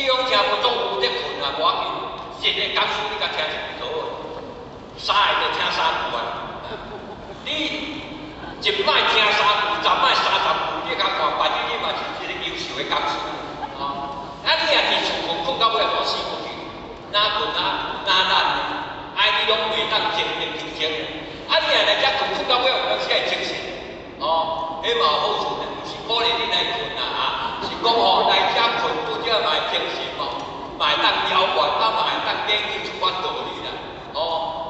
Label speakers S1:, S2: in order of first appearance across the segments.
S1: 讲听无总有咧困啊，无要紧。实个讲书你甲听一句就好。3个就听3句啊。你一摆听3句，10摆30句，你甲看，反正你嘛是一个优秀的讲师。啊你若伫厝困到尾就死过去，哪困哪懒的，你拢袂当精神提升的。你若来遮困到尾，有当时会精神。迄嘛有好处的，毋是鼓励你来困是讲来遮困，拄则嘛会精神嘛会当了愿，嘛会当研究出番道理啦。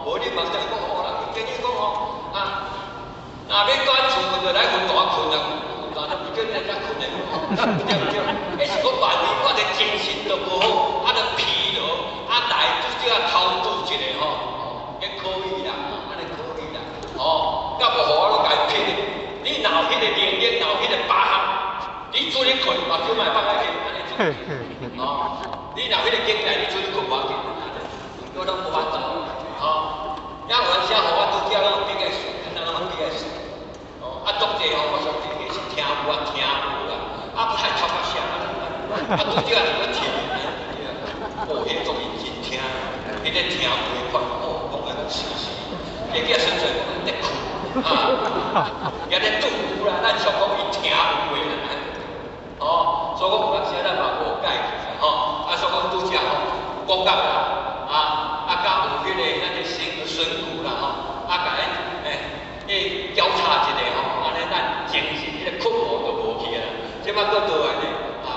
S1: 无你嘛再讲人建议讲若要管厝困就来困大困啦，困大就不叫人家困的，对不对？迄是讲万一我的精神都无好，就疲劳，来拄则偷渡一个可以啦，安尼可以啦，甲无互我甲伊拼的，你若有迄个能力，若有迄个把握，你出去困嘛叫卖放下去，安尼做。你若有迄个经验，你出去困无要紧，我拢无法度。有阵时互我拄则拢比较顺，安怎拢比较顺。当者我相信伊是听有啊，听无啦，太头壳啥拄则就要听，迄种认真听，迄个听袂款，讲个是是，会记纯粹讲在困也在拄有啦，咱上讲伊听有话啦，所以讲有当时咱嘛无解决啦，所以讲拄则讲到啦，甲有迄个咱个身骨啦，甲咱交叉一下安尼咱精神迄个困无就无去啦。即摆搁倒来咧，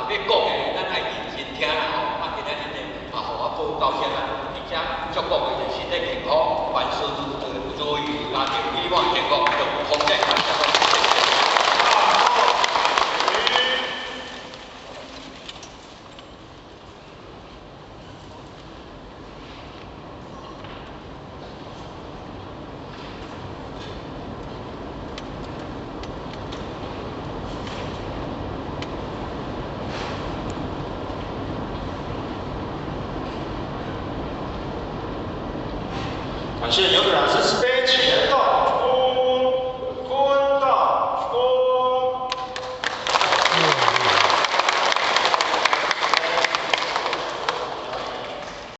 S1: 要讲的咱爱认真听啦，今仔日咧，互我报告些啦，而且足讲的就身体健康，万事如意，家庭美满幸福，就丰盛。
S2: 感谢牛队老师 speech。